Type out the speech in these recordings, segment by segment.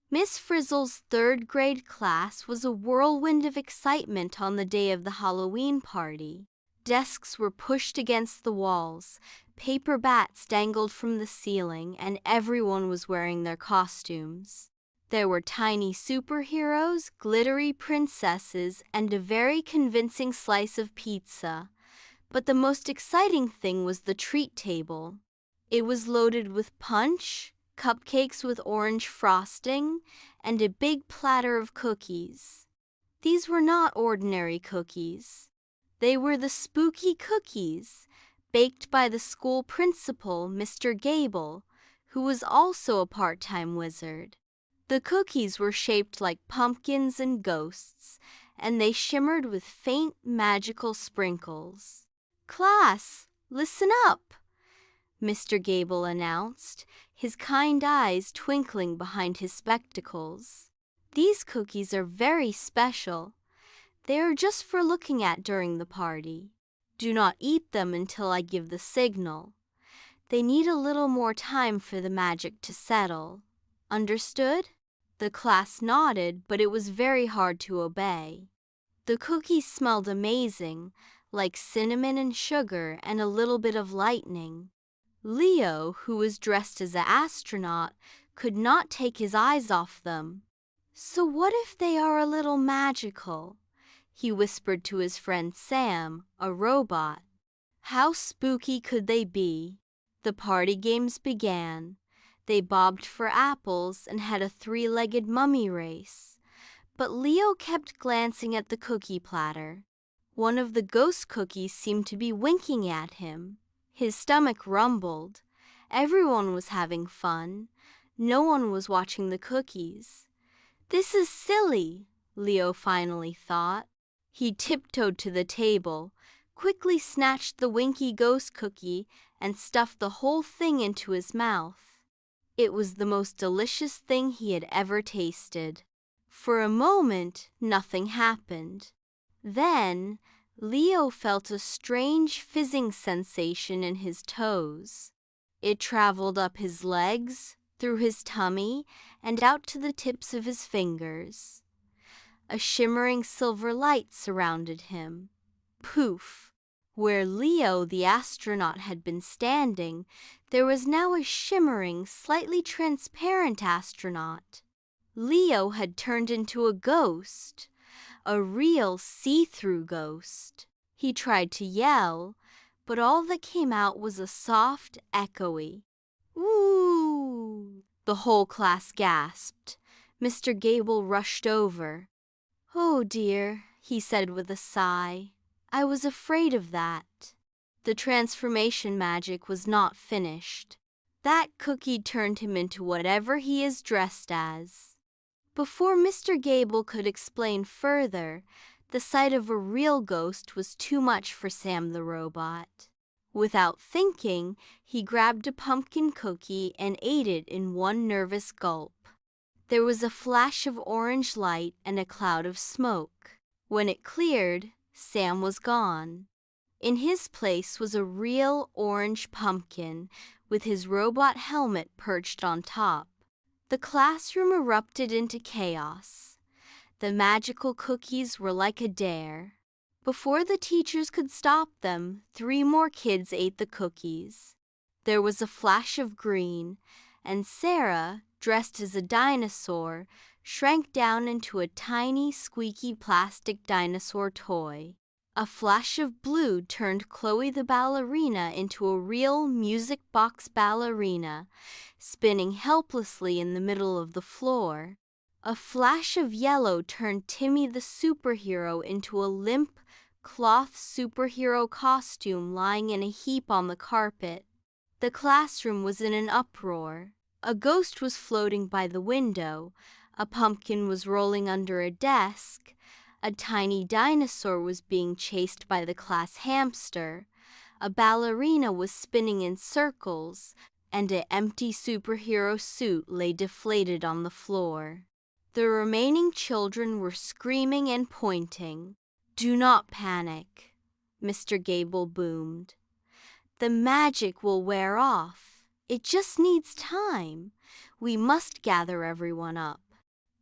Miss Frizzle's third-grade class was a whirlwind of excitement on the day of the Halloween party. Desks were pushed against the walls, paper bats dangled from the ceiling, and everyone was wearing their costumes. There were tiny superheroes, glittery princesses, and a very convincing slice of pizza. But the most exciting thing was the treat table. It was loaded with punch, cupcakes with orange frosting, and a big platter of cookies. These were not ordinary cookies. They were the spooky cookies, baked by the school principal, Mr. Gable, who was also a part-time wizard. The cookies were shaped like pumpkins and ghosts, and they shimmered with faint magical sprinkles. "Class, listen up!" Mr. Gable announced, his kind eyes twinkling behind his spectacles. "These cookies are very special. They are just for looking at during the party. Do not eat them until I give the signal. They need a little more time for the magic to settle. Understood?" The class nodded, but it was very hard to obey. The cookies smelled amazing, like cinnamon and sugar and a little bit of lightning. Leo, who was dressed as an astronaut, could not take his eyes off them. "So what if they are a little magical?" he whispered to his friend Sam, a robot. How spooky could they be? The party games began. They bobbed for apples and had a three-legged mummy race. But Leo kept glancing at the cookie platter. One of the ghost cookies seemed to be winking at him. His stomach rumbled. Everyone was having fun. No one was watching the cookies. "This is silly," Leo finally thought. He tiptoed to the table, quickly snatched the winky ghost cookie, and stuffed the whole thing into his mouth. It was the most delicious thing he had ever tasted. For a moment, nothing happened. Then, Leo felt a strange fizzing sensation in his toes. It traveled up his legs, through his tummy, and out to the tips of his fingers. A shimmering silver light surrounded him. Poof! Where Leo the astronaut had been standing, there was now a shimmering, slightly transparent astronaut. Leo had turned into a ghost. A real see-through ghost. He tried to yell, but all that came out was a soft, echoey "Ooh!" The whole class gasped. Mr. Gable rushed over. "Oh dear," he said with a sigh. "I was afraid of that." The transformation magic was not finished. That cookie turned him into whatever he is dressed as. Before Mr. Gable could explain further, the sight of a real ghost was too much for Sam the robot. Without thinking, he grabbed a pumpkin cookie and ate it in one nervous gulp. There was a flash of orange light and a cloud of smoke. When it cleared, Sam was gone. In his place was a real orange pumpkin with his robot helmet perched on top. The classroom erupted into chaos. The magical cookies were like a dare. Before the teachers could stop them, 3 more kids ate the cookies. There was a flash of green, and Sarah, dressed as a dinosaur, shrank down into a tiny, squeaky plastic dinosaur toy. A flash of blue turned Chloe the ballerina into a real music box ballerina, spinning helplessly in the middle of the floor. A flash of yellow turned Timmy the superhero into a limp, cloth superhero costume lying in a heap on the carpet. The classroom was in an uproar. A ghost was floating by the window, a pumpkin was rolling under a desk, a tiny dinosaur was being chased by the class hamster, a ballerina was spinning in circles, and an empty superhero suit lay deflated on the floor. The remaining children were screaming and pointing. "Do not panic," Mr. Gable boomed. "The magic will wear off. It just needs time. We must gather everyone up."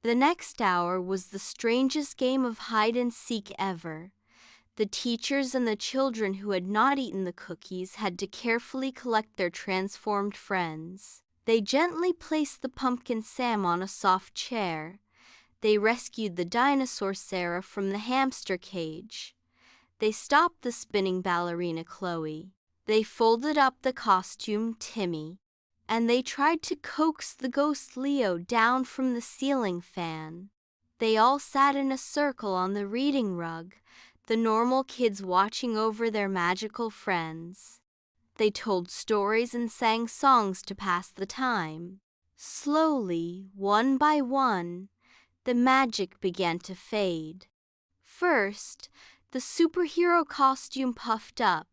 The next hour was the strangest game of hide and seek ever. The teachers and the children who had not eaten the cookies had to carefully collect their transformed friends. They gently placed the pumpkin Sam on a soft chair. They rescued the dinosaur Sarah from the hamster cage. They stopped the spinning ballerina Chloe. They folded up the costume Timmy. And they tried to coax the ghost Leo down from the ceiling fan. They all sat in a circle on the reading rug, the normal kids watching over their magical friends. They told stories and sang songs to pass the time. Slowly, one by one, the magic began to fade. First, the superhero costume puffed up,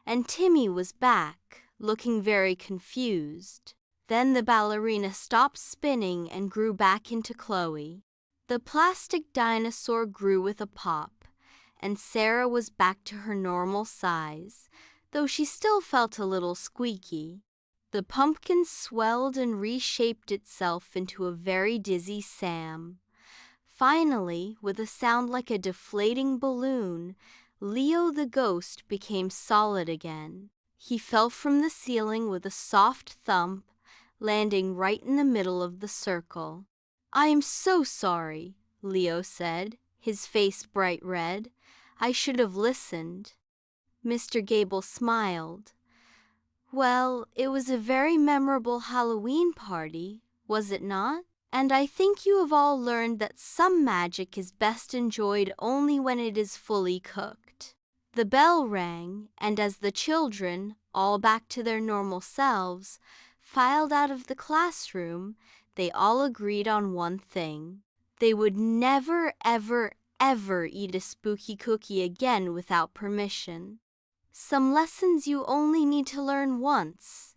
and Timmy was back, looking very confused. Then the ballerina stopped spinning and grew back into Chloe. The plastic dinosaur grew with a pop, and Sarah was back to her normal size, though she still felt a little squeaky. The pumpkin swelled and reshaped itself into a very dizzy Sam. Finally, with a sound like a deflating balloon, Leo the ghost became solid again. He fell from the ceiling with a soft thump, landing right in the middle of the circle. "I am so sorry," Leo said, his face bright red. "I should have listened." Mr. Gable smiled. "Well, it was a very memorable Halloween party, was it not? And I think you have all learned that some magic is best enjoyed only when it is fully cooked." The bell rang, and as the children, all back to their normal selves, filed out of the classroom, they all agreed on one thing. They would never, ever, ever eat a spooky cookie again without permission. Some lessons you only need to learn once.